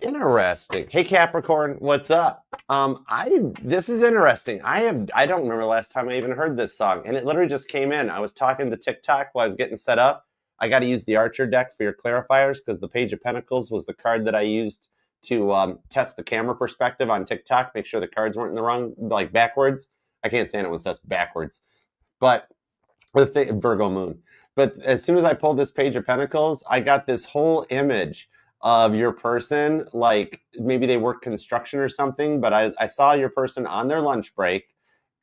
Interesting. Hey Capricorn, what's up? This is interesting. I don't remember the last time I even heard this song, and it literally just came in. I was talking to TikTok while I was getting set up. I got to use the Archer deck for your clarifiers because the Page of Pentacles was the card that I used to test the camera perspective on TikTok, make sure the cards weren't in the wrong, like backwards. I can't stand it when stuff's backwards. But with the Virgo moon. But as soon as I pulled this Page of Pentacles, I got this whole image of your person, like maybe they work construction or something, but I saw your person on their lunch break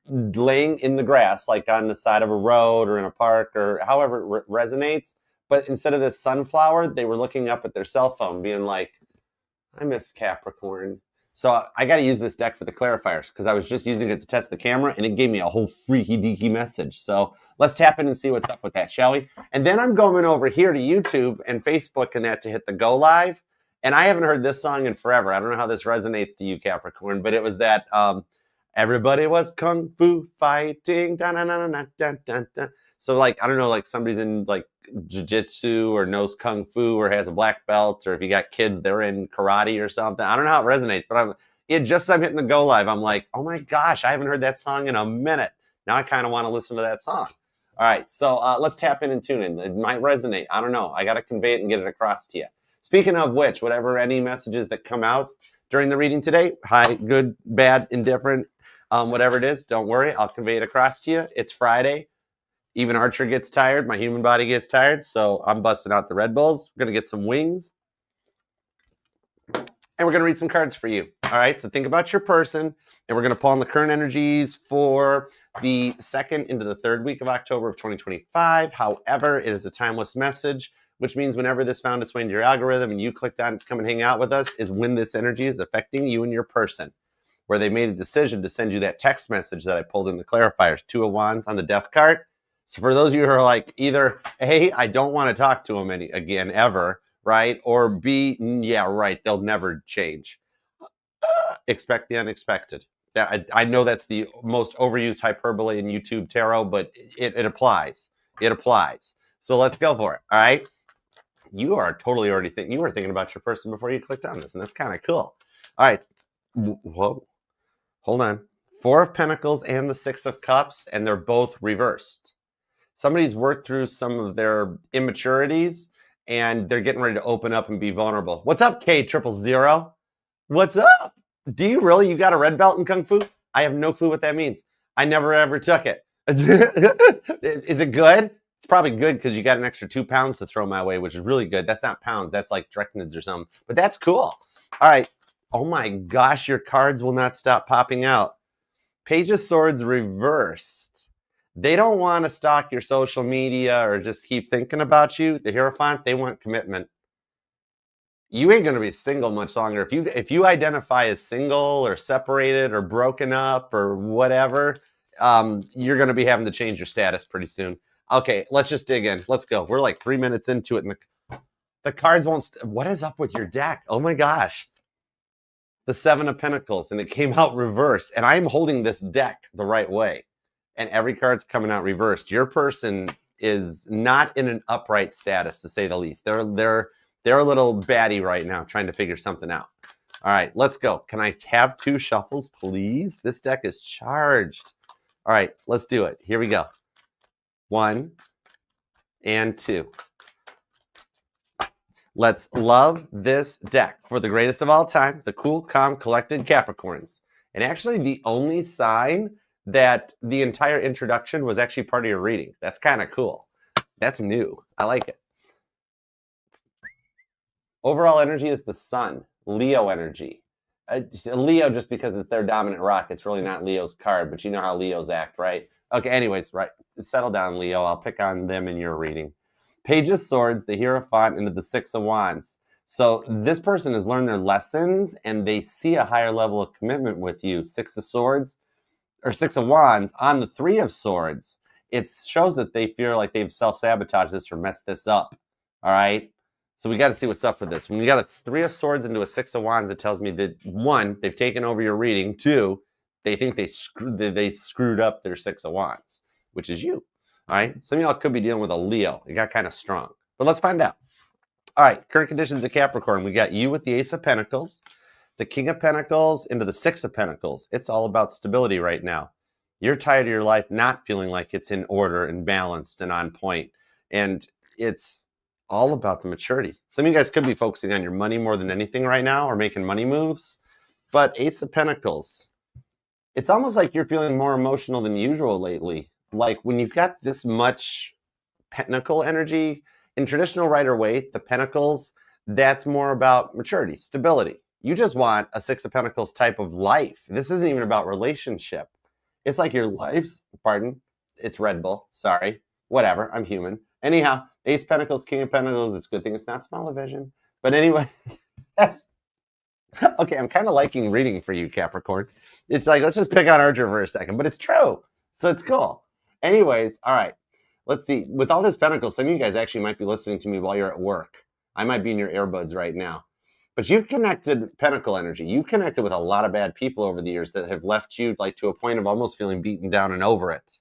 laying in the grass, like on the side of a road or in a park or however it resonates. But instead of this sunflower, they were looking up at their cell phone being like, I miss Capricorn. So I got to use this deck for the clarifiers because I was just using it to test the camera and it gave me a whole freaky deaky message. So let's tap in and see what's up with that, shall we? And then I'm going over here to YouTube and Facebook and that to hit the go live. And I haven't heard this song in forever. I don't know how this resonates to you, Capricorn, but it was that everybody was kung fu fighting. Dun, dun, dun, dun, dun, dun, dun. So like, I don't know, like somebody's in like jiu-jitsu or knows kung fu or has a black belt, or if you got kids, they're in karate or something. I don't know how it resonates, but I'm hitting the go live. I'm like, oh my gosh, I haven't heard that song in a minute. Now I kind of want to listen to that song. All right, so let's tap in and tune in. It might resonate. I don't know. I got to convey it and get it across to you. Speaking of which, any messages that come out during the reading today, hi, good, bad, indifferent, whatever it is, don't worry. I'll convey it across to you. It's Friday. Even Archer gets tired. My human body gets tired. So I'm busting out the Red Bulls. We're going to get some wings. And we're going to read some cards for you. All right. So think about your person. And we're going to pull on the current energies for the 2nd into the 3rd week of October of 2025. However, it is a timeless message, which means whenever this found its way into your algorithm and you clicked on to come and hang out with us, is when this energy is affecting you and your person, where they made a decision to send you that text message that I pulled in the clarifiers, 2 of Wands on the Death card. So for those of you who are like, either A, I don't want to talk to them again ever, right? Or B, yeah, right, they'll never change. Expect the unexpected. I know that's the most overused hyperbole in YouTube tarot, but it applies. It applies. So let's go for it, all right? You are totally already you were thinking about your person before you clicked on this, and that's kind of cool. All right. Whoa. Hold on. 4 of Pentacles and the 6 of Cups, and they're both reversed. Somebody's worked through some of their immaturities and they're getting ready to open up and be vulnerable. What's up, K000? What's up? Do you really? You got a red belt in Kung Fu? I have no clue what that means. I never ever took it. Is it good? It's probably good because you got an extra 2 pounds to throw my way, which is really good. That's not pounds. That's like drachnids or something. But that's cool. All right. Oh my gosh, your cards will not stop popping out. Page of Swords reversed. They don't want to stalk your social media or just keep thinking about you. The Hierophant, they want commitment. You ain't going to be single much longer. If you identify as single or separated or broken up or whatever, you're going to be having to change your status pretty soon. Okay, let's just dig in. Let's go. We're like 3 minutes into it, and the cards won't. What is up with your deck? Oh my gosh. The 7 of Pentacles, and it came out reversed. And I'm holding this deck the right way. And every card's coming out reversed. Your person is not in an upright status, to say the least. They're a little batty right now, trying to figure something out. All right, let's go. Can I have 2 shuffles, please? This deck is charged. All right, let's do it. Here we go. 1 and 2. Let's love this deck for the greatest of all time, the cool, calm, collected Capricorns. And actually the only sign that the entire introduction was actually part of your reading. That's kind of cool. That's new. I like it. Overall energy is the Sun, Leo energy. Leo just because it's their dominant rock. It's really not Leo's card, but you know how Leos act, right? Okay, anyways, right. Settle down, Leo. I'll pick on them in your reading. Page of Swords, the Hierophant, into the 6 of Wands. So this person has learned their lessons and they see a higher level of commitment with you. 6 of Swords, or 6 of Wands on the 3 of Swords. It shows that they feel like they've self-sabotaged this or messed this up. All right. So we got to see what's up with this. When you got a 3 of Swords into a 6 of Wands, it tells me that 1, they've taken over your reading. 2, they think they screwed up their 6 of Wands, which is you. All right. Some of y'all could be dealing with a Leo. It got kind of strong, but let's find out. All right, current conditions of Capricorn. We got you with the Ace of Pentacles, the King of Pentacles into the Six of Pentacles. It's all about stability right now. You're tired of your life not feeling like it's in order and balanced and on point. And it's all about the maturity. Some of you guys could be focusing on your money more than anything right now or making money moves. But Ace of Pentacles, it's almost like you're feeling more emotional than usual lately. Like when you've got this much pentacle energy, in traditional Rider-Waite, the pentacles, that's more about maturity, stability. You just want a Six of Pentacles type of life. This isn't even about relationship. It's like your life's, pardon, it's Red Bull, sorry, whatever, I'm human. Anyhow, Ace Pentacles, King of Pentacles, it's a good thing it's not smell-o-vision. But anyway, that's, okay, I'm kind of liking reading for you, Capricorn. It's like, let's just pick on Archer for a second, but it's true, so it's cool. Anyways, all right. Let's see, with all this Pentacles, some of you guys actually might be listening to me while you're at work. I might be in your earbuds right now. But you've connected Pentacle energy. You've connected with a lot of bad people over the years that have left you like to a point of almost feeling beaten down and over it.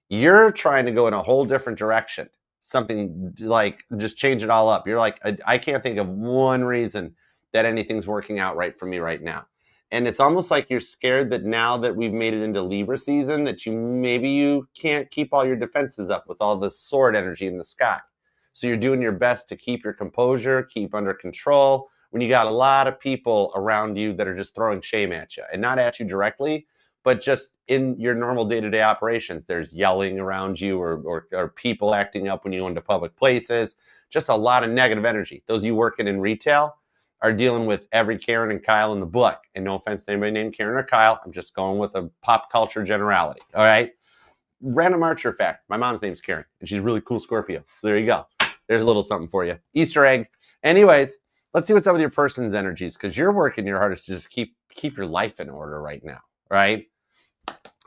You're trying to go in a whole different direction. Something like just change it all up. You're like, I can't think of one reason that anything's working out right for me right now. And it's almost like you're scared that now that we've made it into Libra season, that maybe you can't keep all your defenses up with all the sword energy in the sky. So you're doing your best to keep your composure, keep under control, when you got a lot of people around you that are just throwing shame at you. And not at you directly, but just in your normal day-to-day operations. There's yelling around you or people acting up when you go into public places. Just a lot of negative energy. Those of you working in retail are dealing with every Karen and Kyle in the book. And no offense to anybody named Karen or Kyle, I'm just going with a pop culture generality, all right? Random Archer fact, my mom's name's Karen, and she's a really cool Scorpio. So there you go. There's a little something for you. Easter egg. Anyways, let's see what's up with your person's energies, because you're working your hardest to just keep your life in order right now, right?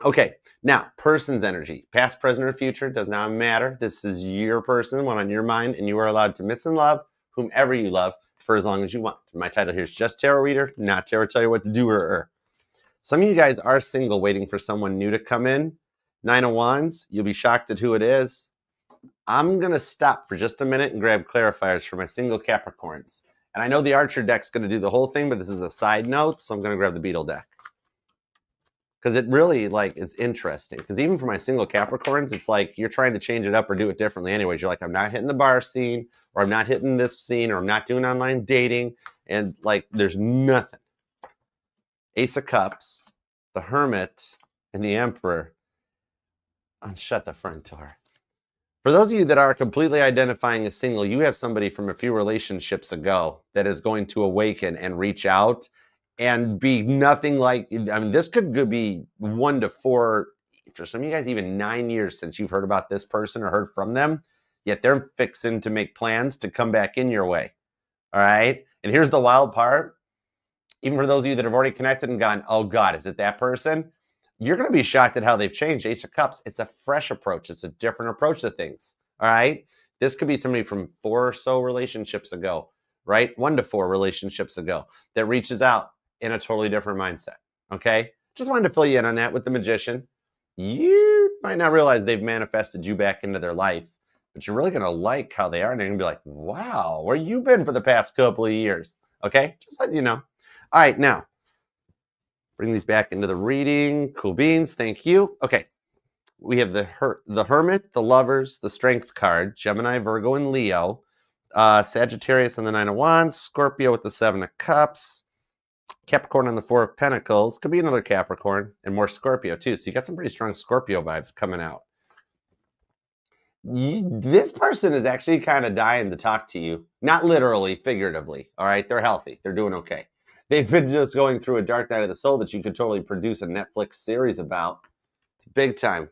Okay, now, person's energy. Past, present, or future does not matter. This is your person, one on your mind, and you are allowed to miss and love whomever you love for as long as you want. My title here is just Tarot Reader, not Tarot Tell You What to Do or. Some of you guys are single, waiting for someone new to come in. 9 of Wands, you'll be shocked at who it is. I'm going to stop for just a minute and grab clarifiers for my single Capricorns. And I know the Archer deck's going to do the whole thing, but this is a side note, so I'm going to grab the Beetle deck. Because it really, like, is interesting. Because even for my single Capricorns, it's like you're trying to change it up or do it differently anyways. You're like, I'm not hitting the bar scene, or I'm not hitting this scene, or I'm not doing online dating. And, like, there's nothing. Ace of Cups, the Hermit, and the Emperor. Shut the front door. For those of you that are completely identifying as single, you have somebody from a few relationships ago that is going to awaken and reach out and be nothing like, I mean, this could be 1 to 4, for some of you guys, even 9 years since you've heard about this person or heard from them, yet they're fixing to make plans to come back in your way, all right? And here's the wild part. Even for those of you that have already connected and gone, oh God, is it that person? You're going to be shocked at how they've changed. Ace of Cups, it's a fresh approach. It's a different approach to things, all right? This could be somebody from 4 or so relationships ago, right? 1 to 4 relationships ago that reaches out in a totally different mindset, okay? Just wanted to fill you in on that with the Magician. You might not realize they've manifested you back into their life, but you're really going to like how they are, and they're going to be like, wow, where you been for the past couple of years, okay? Just letting you know. All right, now, bring these back into the reading. Cool beans, thank you. Okay, we have the Hermit, the Lovers, the Strength card, Gemini, Virgo, and Leo, Sagittarius on the 9 of Wands, Scorpio with the 7 of Cups, Capricorn on the 4 of Pentacles. Could be another Capricorn and more Scorpio too. So you got some pretty strong Scorpio vibes coming out. This person is actually kind of dying to talk to you. Not literally, figuratively. All right, they're healthy. They're doing okay. They've been just going through a dark night of the soul that you could totally produce a Netflix series about. Big time.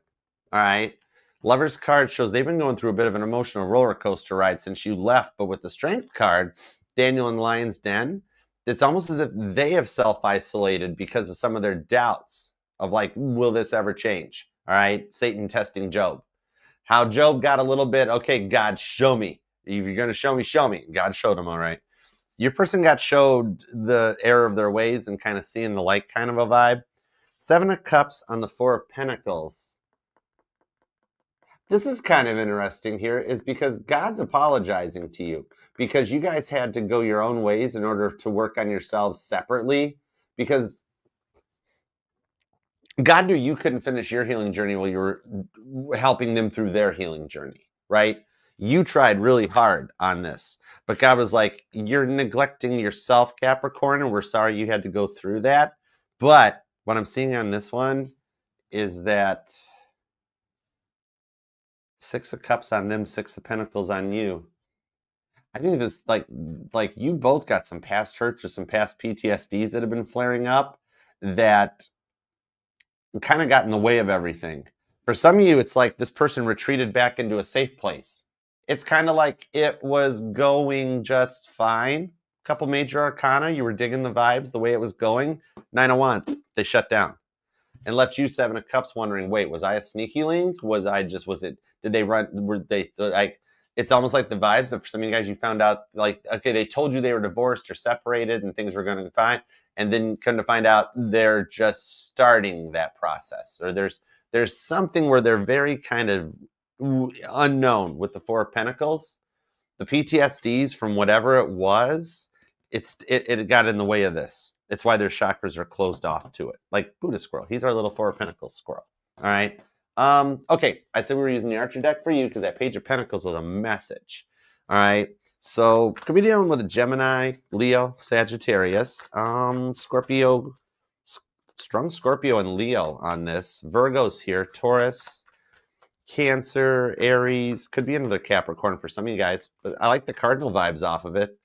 All right. Lover's card shows they've been going through a bit of an emotional roller coaster ride since you left. But with the Strength card, Daniel and Lion's Den, it's almost as if they have self-isolated because of some of their doubts of like, will this ever change? All right. Satan testing Job. How Job got a little bit, okay, God, show me. If you're going to show me, show me. God showed him, all right. Your person got showed the error of their ways and kind of seeing the light kind of a vibe. 7 of Cups on the 4 of Pentacles. This is kind of interesting here is because God's apologizing to you because you guys had to go your own ways in order to work on yourselves separately, because God knew you couldn't finish your healing journey while you were helping them through their healing journey, right? You tried really hard on this, but God was like, you're neglecting yourself, Capricorn, and we're sorry you had to go through that. But what I'm seeing on this one is that Six of Cups on them, Six of Pentacles on you. I think this, like you both got some past hurts or some past PTSDs that have been flaring up that kind of got in the way of everything. For some of you, it's like this person retreated back into a safe place. It's kind of like it was going just fine. Couple major arcana, you were digging the vibes, the way it was going. 9 of Wands, they shut down and left you 7 of Cups wondering, wait, was I a sneaky link? Did they run, were they, like, it's almost like the vibes of some of you guys, you found out, like, okay, they told you they were divorced or separated and things were going to be fine. And then come to find out they're just starting that process. Or there's something where they're very kind of unknown with the Four of Pentacles. The PTSDs from whatever it was, it got in the way of this. It's why their chakras are closed off to it. Like Buddha squirrel. He's our little Four of Pentacles squirrel. All right. Okay. I said we were using the Archer deck for you because that Page of Pentacles was a message. All right. So could be dealing with a Gemini, Leo, Sagittarius, Scorpio, strong Scorpio and Leo on this. Virgo's here, Taurus, Cancer, Aries, could be another Capricorn for some of you guys, but I like the cardinal vibes off of it.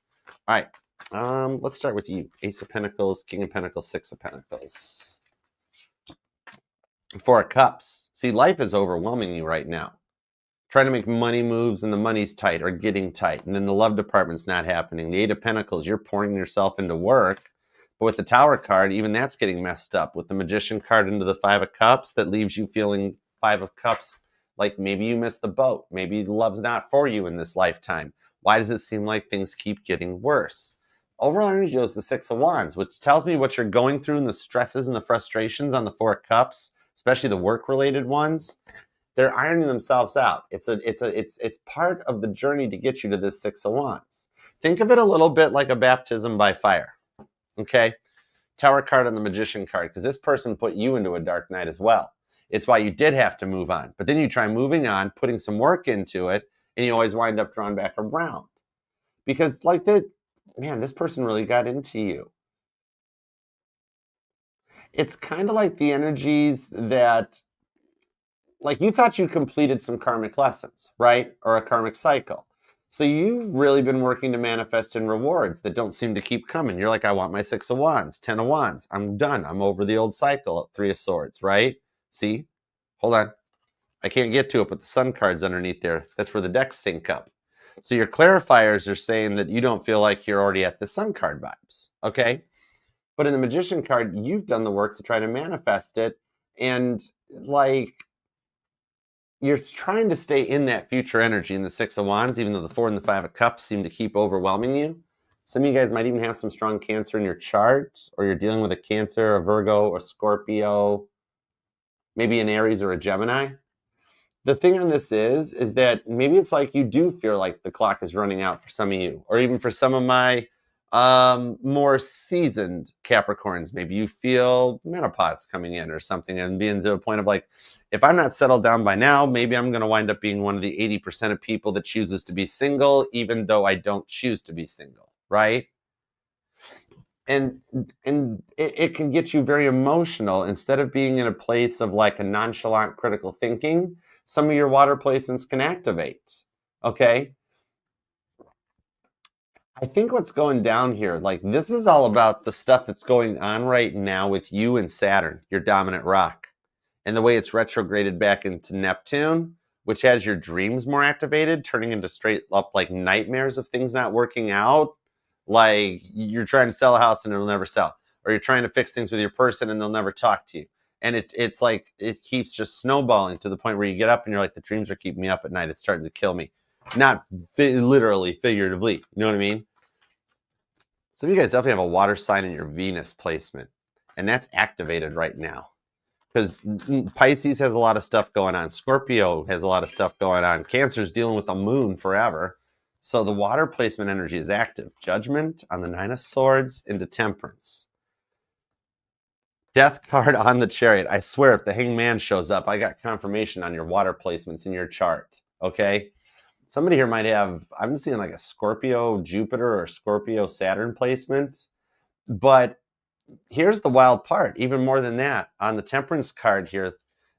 All right, let's start with you. Ace of Pentacles, King of Pentacles, Six of Pentacles. Four of Cups. See, life is overwhelming you right now. Trying to make money moves and the money's tight or getting tight. And then the love department's not happening. The Eight of Pentacles, you're pouring yourself into work. But with the Tower card, even that's getting messed up. With the Magician card into the Five of Cups, that leaves you feeling Five of Cups like maybe you missed the boat. Maybe love's not for you in this lifetime. Why does it seem like things keep getting worse? Overall energy is the Six of Wands, which tells me what you're going through and the stresses and the frustrations on the Four of Cups, especially the work-related ones. They're ironing themselves out. It's part of the journey to get you to this Six of Wands. Think of it a little bit like a baptism by fire. Okay? Tower card and the Magician card, because this person put you into a dark night as well. It's why you did have to move on. But then you try moving on, putting some work into it, and you always wind up drawn back around. Because this person really got into you. It's kind of like the energies that, like, you thought you completed some karmic lessons, right? Or a karmic cycle. So you've really been working to manifest in rewards that don't seem to keep coming. You're like, I want my Six of Wands, 10 of Wands. I'm done. I'm over the old cycle. Three of Swords, right? See? Hold on. I can't get to it, but the Sun card's underneath there. That's where the decks sync up. So your clarifiers are saying that you don't feel like you're already at the Sun card vibes, okay? But in the Magician card, you've done the work to try to manifest it. And, like, you're trying to stay in that future energy in the Six of Wands, even though the Four and the Five of Cups seem to keep overwhelming you. Some of you guys might even have some strong Cancer in your chart, or you're dealing with a Cancer, a Virgo, or Scorpio, maybe an Aries or a Gemini. The thing on this is that maybe it's like you do feel like the clock is running out for some of you, or even for some of my more seasoned Capricorns. Maybe you feel menopause coming in or something and being to a point of like, if I'm not settled down by now, maybe I'm going to wind up being one of the 80% of people that chooses to be single, even though I don't choose to be single, right? And it can get you very emotional. Instead of being in a place of like a nonchalant critical thinking, some of your water placements can activate, okay? I think what's going down here, like, this is all about the stuff that's going on right now with you and Saturn, your dominant rock, and the way it's retrograded back into Neptune, which has your dreams more activated, turning into straight up like nightmares of things not working out. Like, you're trying to sell a house and it'll never sell, or you're trying to fix things with your person and they'll never talk to you. And it's like, it keeps just snowballing to the point where you get up and you're like, the dreams are keeping me up at night. It's starting to kill me. Not literally, figuratively. You know what I mean? Some of you guys definitely have a water sign in your Venus placement. And that's activated right now. Because Pisces has a lot of stuff going on. Scorpio has a lot of stuff going on. Cancer's dealing with the moon forever. So the water placement energy is active. Judgment on the Nine of Swords into Temperance. Death card on the Chariot. I swear, if the Hangman shows up, I got confirmation on your water placements in your chart. Okay? Somebody here might have, I'm seeing like a Scorpio Jupiter or Scorpio Saturn placement. But here's the wild part. Even more than that, on the Temperance card here,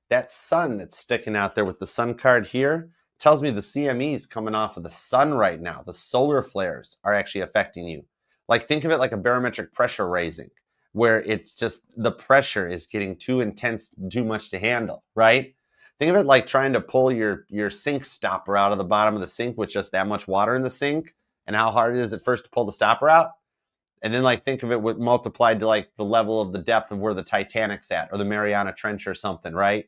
that sun that's sticking out there with the sun card here tells me the CME is coming off of the sun right now. The solar flares are actually affecting you. Like, think of it like a barometric pressure raising, where it's just the pressure is getting too intense, too much to handle, right? Think of it like trying to pull your sink stopper out of the bottom of the sink with just that much water in the sink, and how hard it is at first to pull the stopper out. And then, like, think of it with multiplied to like the level of the depth of where the Titanic's at, or the Mariana Trench or something, right?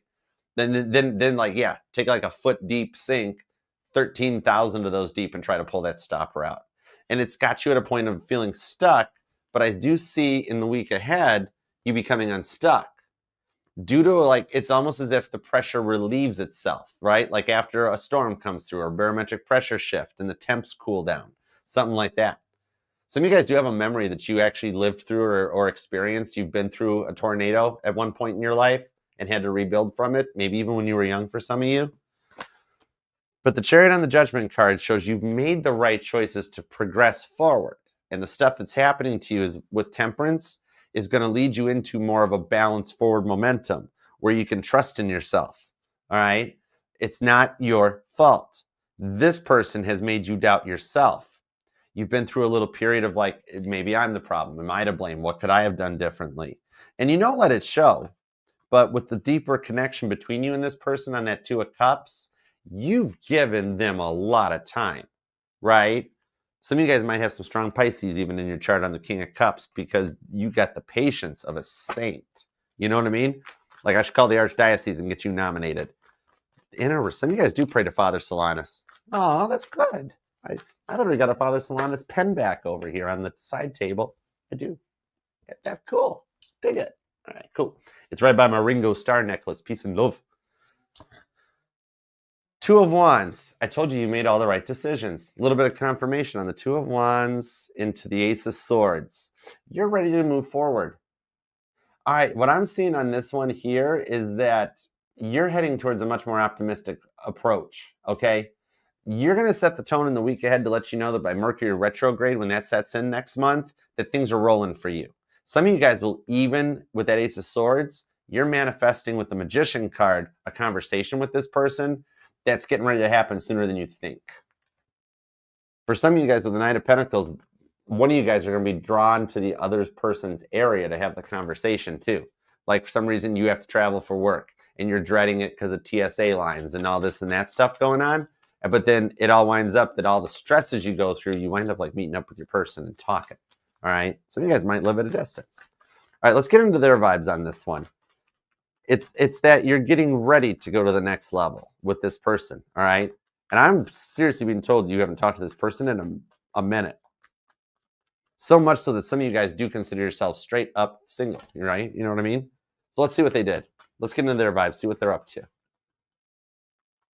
Then like, yeah, take like a foot deep sink, 13,000 of those deep, and try to pull that stopper out. And it's got you at a point of feeling stuck. But I do see in the week ahead you becoming unstuck. Due to, like, it's almost as if the pressure relieves itself, right? Like after a storm comes through, or a barometric pressure shift and the temps cool down, something like that. Some of you guys do have a memory that you actually lived through or experienced. You've been through a tornado at one point in your life and had to rebuild from it, maybe even when you were young for some of you. But the Chariot on the Judgment card shows you've made the right choices to progress forward. And the stuff that's happening to you is with Temperance is going to lead you into more of a balanced forward momentum where you can trust in yourself. All right? It's not your fault. This person has made you doubt yourself. You've been through a little period of like, maybe I'm the problem. Am I to blame? What could I have done differently? And you don't let it show. But with the deeper connection between you and this person on that Two of Cups, you've given them a lot of time, right? Some of you guys might have some strong Pisces even in your chart on the King of Cups because you got the patience of a saint. You know what I mean? Like, I should call the Archdiocese and get you nominated. Some of you guys do pray to Father Solanus. Oh, that's good. I literally got a Father Solanus pen back over here on the side table. I do. That's cool. Dig it. All right, cool. It's right by my Ringo Starr necklace. Peace and love. Two of Wands. I told you made all the right decisions. A little bit of confirmation on the Two of Wands into the Ace of Swords. You're ready to move forward. All right, what I'm seeing on this one here is that you're heading towards a much more optimistic approach, okay? You're going to set the tone in the week ahead to let you know that by Mercury retrograde, when that sets in next month, that things are rolling for you. Some of you guys will, even with that Ace of Swords, you're manifesting with the Magician card a conversation with this person that's getting ready to happen sooner than you think. For some of you guys with the Knight of Pentacles, one of you guys are going to be drawn to the other person's area to have the conversation too. Like, for some reason, you have to travel for work and you're dreading it because of TSA lines and all this and that stuff going on. But then it all winds up that all the stresses you go through, you wind up like meeting up with your person and talking. All right. Some of you guys might live at a distance. All right, let's get into their vibes on this one. It's that you're getting ready to go to the next level with this person. All right. And I'm seriously being told you haven't talked to this person in a minute. So much so that some of you guys do consider yourselves straight up single. Right? You know what I mean? So let's see what they did. Let's get into their vibes, see what they're up to.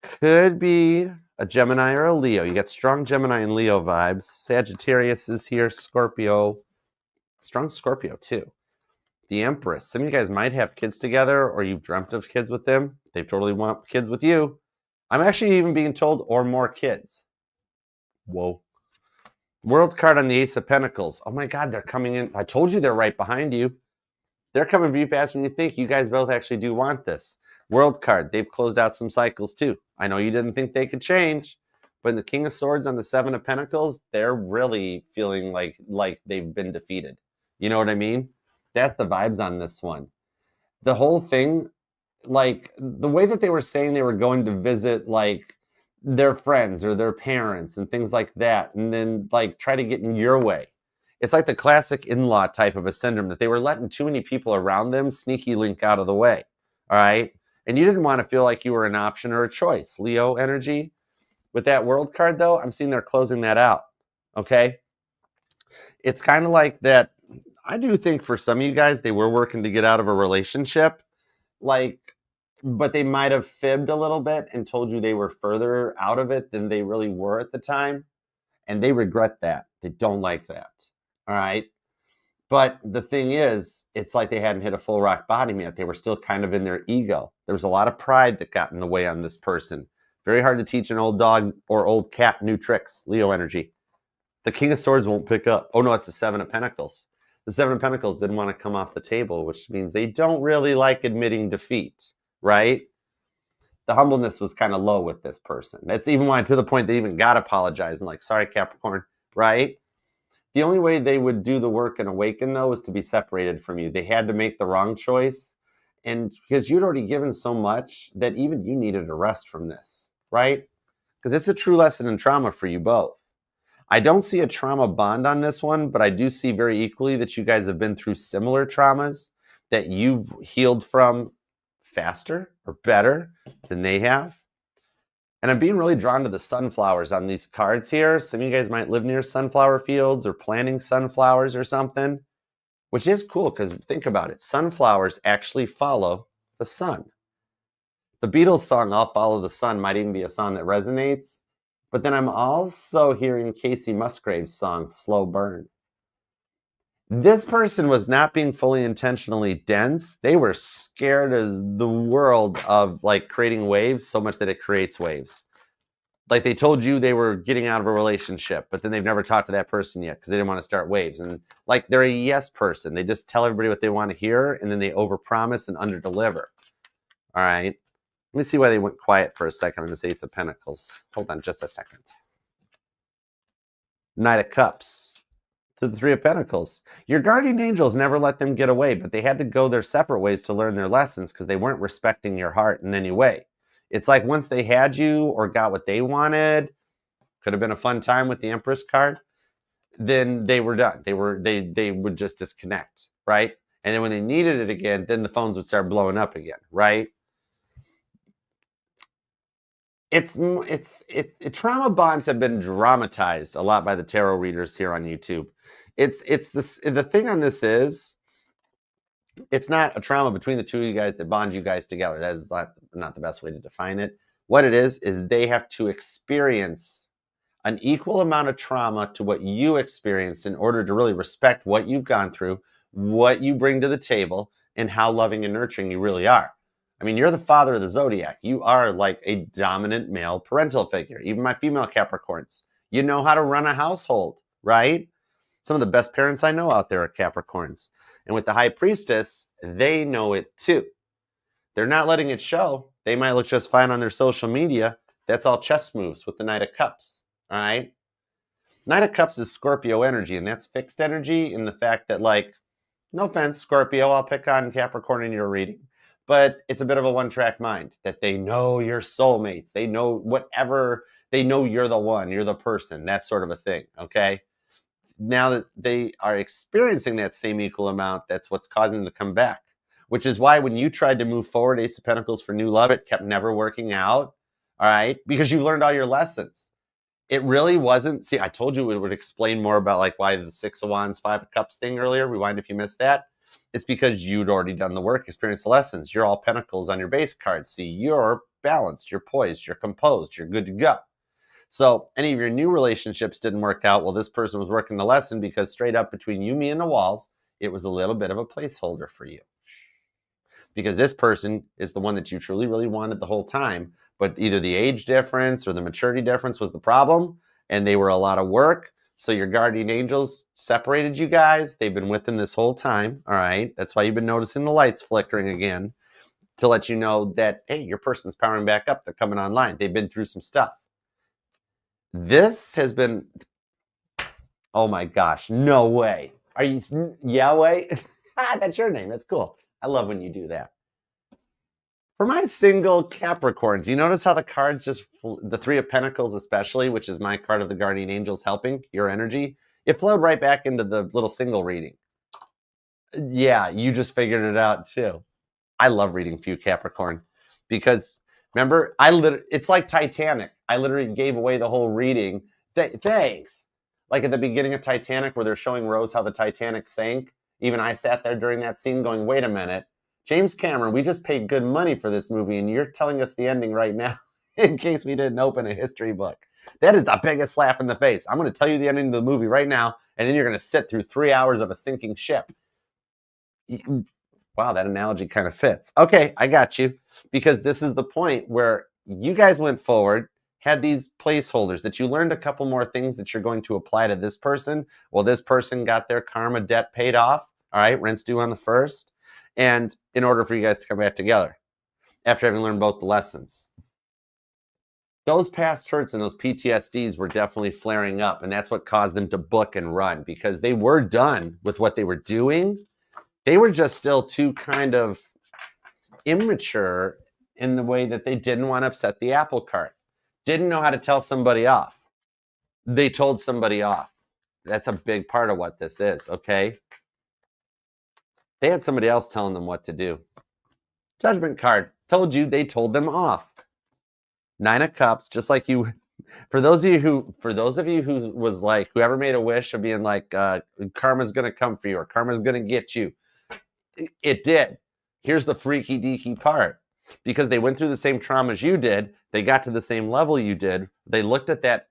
Could be a Gemini or a Leo. You got strong Gemini and Leo vibes. Sagittarius is here. Scorpio. Strong Scorpio too. The Empress. Some of you guys might have kids together or you've dreamt of kids with them. They totally want kids with you. I'm actually even being told, or more kids. Whoa. World card on the Ace of Pentacles. Oh my God, they're coming in. I told you they're right behind you. They're coming for you faster than you think. You guys both actually do want this. World card. They've closed out some cycles too. I know you didn't think they could change, but in the King of Swords on the Seven of Pentacles, they're really feeling like they've been defeated. You know what I mean? That's the vibes on this one. The whole thing, like the way that they were saying they were going to visit like their friends or their parents and things like that, and then like try to get in your way. It's like the classic in-law type of a syndrome that they were letting too many people around them sneaky link out of the way. All right. And you didn't want to feel like you were an option or a choice. Leo energy. With that World card, though, I'm seeing they're closing that out. Okay. It's kind of like that. I do think for some of you guys, they were working to get out of a relationship. But they might have fibbed a little bit and told you they were further out of it than they really were at the time. and they regret that. They don't like that. All right. But the thing is, it's like they hadn't hit a full rock bottom yet. They were still kind of in their ego. There was a lot of pride that got in the way on this person. Very hard to teach an old dog or old cat new tricks. Leo energy. The King of Swords won't pick up. Oh, no, it's the Seven of Pentacles. The Seven of Pentacles didn't want to come off the table, which means they don't really like admitting defeat, right? The humbleness was kind of low with this person. That's even why, to the point they even got apologizing, like, sorry, Capricorn, right? The only way they would do the work and awaken, though, is to be separated from you. They had to make the wrong choice. And because you'd already given so much that even you needed a rest from this, right? Because it's a true lesson in trauma for you both. I don't see a trauma bond on this one, but I do see very equally that you guys have been through similar traumas that you've healed from faster or better than they have. And I'm being really drawn to the sunflowers on these cards here. Some of you guys might live near sunflower fields or planting sunflowers or something, which is cool because think about it. Sunflowers actually follow the sun. The Beatles song, I'll Follow the Sun, might even be a song that resonates. But then I'm also hearing Casey Musgrave's song, Slow Burn. This person was not being fully intentionally dense. They were scared as the world of like creating waves so much that it creates waves. Like they told you they were getting out of a relationship, but then they've never talked to that person yet because they didn't want to start waves. And like they're a yes person. They just tell everybody what they want to hear and then they overpromise and underdeliver. All right. Let me see why they went quiet for a second on this Ace of Pentacles. Hold on just a second. Knight of Cups to the Three of Pentacles. Your guardian angels never let them get away, but they had to go their separate ways to learn their lessons because they weren't respecting your heart in any way. It's like once they had you or got what they wanted, could have been a fun time with the Empress card, then they were done. They would just disconnect, right? And then when they needed it again, then the phones would start blowing up again, right? Trauma bonds have been dramatized a lot by the tarot readers here on YouTube. The thing on this is, it's not a trauma between the two of you guys that bond you guys together. That is not the best way to define it. What it is they have to experience an equal amount of trauma to what you experienced in order to really respect what you've gone through, what you bring to the table, and how loving and nurturing you really are. I mean, you're the father of the Zodiac. You are like a dominant male parental figure. Even my female Capricorns. You know how to run a household, right? Some of the best parents I know out there are Capricorns. And with the High Priestess, they know it too. They're not letting it show. They might look just fine on their social media. That's all chess moves with the Knight of Cups, all right? Knight of Cups is Scorpio energy, and that's fixed energy in the fact that, like, no offense, Scorpio, I'll pick on Capricorn in your reading. But it's a bit of a one-track mind that they know your soulmates. They know whatever. They know you're the one. You're the person. That sort of a thing, okay? Now that they are experiencing that same equal amount, that's what's causing them to come back. Which is why when you tried to move forward, Ace of Pentacles, for new love, it kept never working out, all right? Because you've learned all your lessons. It really wasn't. See, I told you it would explain more about like why the Six of Wands, Five of Cups thing earlier. Rewind if you missed that. It's because you'd already done the work, experienced the lessons. You're all pentacles on your base cards. See, you're balanced, you're poised, you're composed, you're good to go. So any of your new relationships didn't work out. Well, this person was working the lesson because straight up between you, me, and the walls, it was a little bit of a placeholder for you. Because this person is the one that you truly, really wanted the whole time. But either the age difference or the maturity difference was the problem, and they were a lot of work. So your guardian angels separated you guys. They've been with them this whole time, all right? That's why you've been noticing the lights flickering again, to let you know that, hey, your person's powering back up. They're coming online. They've been through some stuff. This has been, oh my gosh, no way. Are you, Yahweh? That's your name. That's cool. I love when you do that. For my single Capricorns, you notice how the cards just, the Three of Pentacles especially, which is my card of the guardian angels helping your energy, it flowed right back into the little single reading. Yeah, you just figured it out too. I love reading for you, Capricorn, because remember, it's like Titanic. I literally gave away the whole reading. Thanks. Like at the beginning of Titanic where they're showing Rose how the Titanic sank. Even I sat there during that scene going, wait a minute. James Cameron, we just paid good money for this movie, and you're telling us the ending right now in case we didn't open a history book. That is the biggest slap in the face. I'm going to tell you the ending of the movie right now, and then you're going to sit through 3 hours of a sinking ship. Wow, that analogy kind of fits. Okay, I got you. Because this is the point where you guys went forward, had these placeholders that you learned a couple more things that you're going to apply to this person. Well, this person got their karma debt paid off. All right, rent's due on the 1st. And in order for you guys to come back together, after having learned both the lessons. Those past hurts and those PTSDs were definitely flaring up, and that's what caused them to book and run, because they were done with what they were doing. They were just still too kind of immature in the way that they didn't want to upset the apple cart. Didn't know how to tell somebody off. They told somebody off. That's a big part of what this is, okay? They had somebody else telling them what to do. Judgment card. Told you they told them off. 9 of Cups, just like you. For those of you who was like, whoever made a wish of being like, karma's going to come for you or karma's going to get you. It did. Here's the freaky deaky part. Because they went through the same traumas you did, they got to the same level you did, they looked at that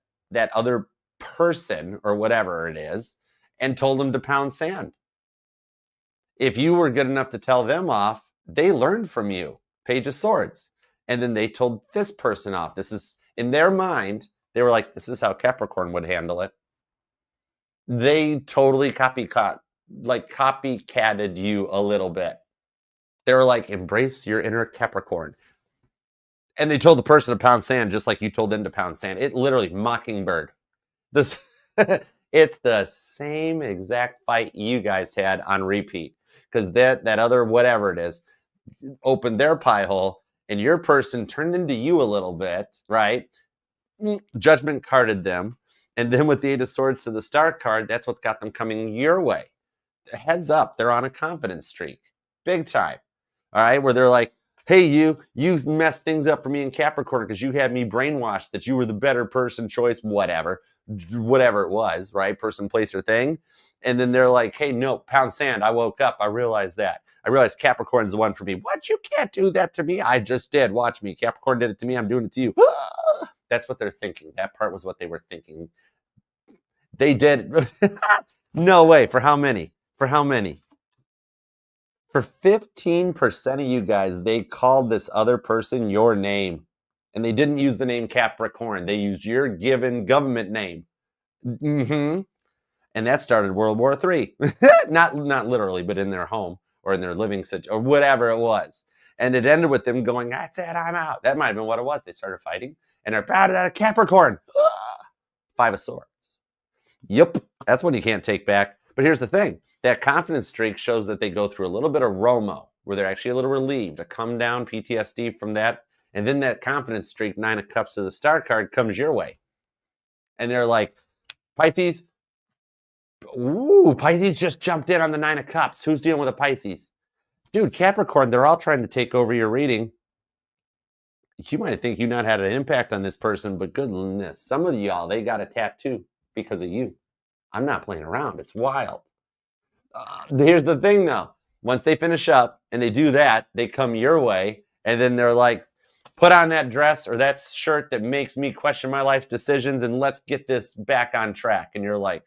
other person or whatever it is and told them to pound sand. If you were good enough to tell them off, they learned from you. Page of Swords. And then they told this person off. This is, in their mind, they were like, this is how Capricorn would handle it. They totally copycatted you a little bit. They were like, embrace your inner Capricorn. And they told the person to pound sand just like you told them to pound sand. It literally, Mockingbird. This, it's the same exact fight you guys had on repeat. Because that other whatever it is opened their pie hole, and your person turned into you a little bit, right? Judgment carded them. And then with the 8 of Swords to the Star card, that's what's got them coming your way. Heads up, they're on a confidence streak. Big time. All right, where they're like, hey, you messed things up for me in Capricorn because you had me brainwashed that you were the better person, choice, whatever it was, right? Person, place, or thing. And then they're like, hey, no, pound sand. I woke up. I realized that. I realized Capricorn's the one for me. What? You can't do that to me. I just did. Watch me. Capricorn did it to me. I'm doing it to you. That's what they're thinking. That part was what they were thinking. They did. No way. For how many? For how many? For 15% of you guys, they called this other person your name. And they didn't use the name Capricorn. They used your given government name. Mm-hmm. And that started World War III. Not literally, but in their home or in their living situation or whatever it was. And it ended with them going, that's it, I'm out. That might have been what it was. They started fighting. And they're bad at Capricorn. 5 of Swords. Yep. That's one you can't take back. But here's the thing. That confidence streak shows that they go through a little bit of Romo, where they're actually a little relieved, a come down PTSD from that. And then that confidence streak, 9 of Cups to the Star card, comes your way. And they're like, Pisces, ooh, Pisces just jumped in on the 9 of Cups. Who's dealing with a Pisces? Dude, Capricorn, they're all trying to take over your reading. You might think you not had an impact on this person, but goodness, some of y'all, they got a tattoo because of you. I'm not playing around. It's wild. Here's the thing, though. Once they finish up and they do that, they come your way, and then they're like, put on that dress or that shirt that makes me question my life's decisions, and let's get this back on track. And you're like,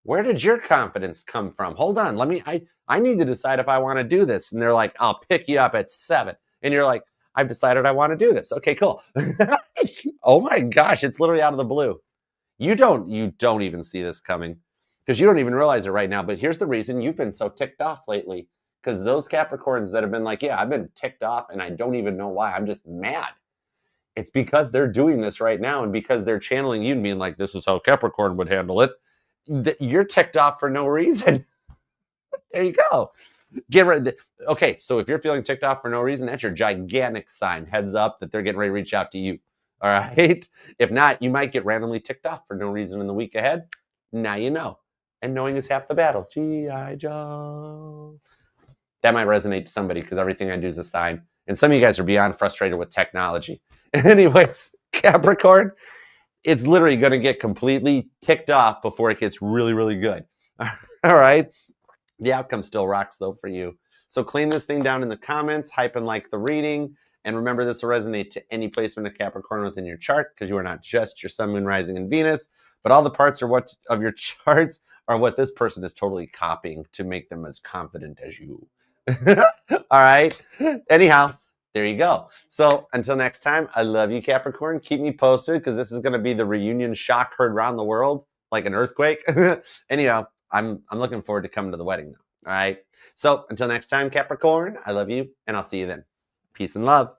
where did your confidence come from? Hold on. I need to decide if I want to do this. And they're like, I'll pick you up at 7. And you're like, I've decided I want to do this. Okay, cool. Oh my gosh, it's literally out of the blue. You don't even see this coming because you don't even realize it right now. But here's the reason you've been so ticked off lately, because those Capricorns that have been like, yeah, I've been ticked off and I don't even know why. I'm just mad. It's because they're doing this right now, and because they're channeling you and being like, this is how Capricorn would handle it. You're ticked off for no reason. There you go. Get rid of it. Okay, so if you're feeling ticked off for no reason, that's your gigantic sign. Heads up that they're getting ready to reach out to you. All right? If not, you might get randomly ticked off for no reason in the week ahead. Now you know. And knowing is half the battle. G.I. Joe. That might resonate to somebody because everything I do is a sign. And some of you guys are beyond frustrated with technology. Anyways, Capricorn, it's literally going to get completely ticked off before it gets really, really good. All right? The outcome still rocks, though, for you. So clean this thing down in the comments, hype and like the reading, And remember, this will resonate to any placement of Capricorn within your chart, because you are not just your sun, moon, rising, and Venus, but all the parts of your charts are what this person is totally copying to make them as confident as you. All right. Anyhow, there you go. So until next time, I love you, Capricorn. Keep me posted, because this is going to be the reunion shock heard around the world like an earthquake. Anyhow, I'm looking forward to coming to the wedding now. All right. So until next time, Capricorn, I love you, and I'll see you then. Peace and love.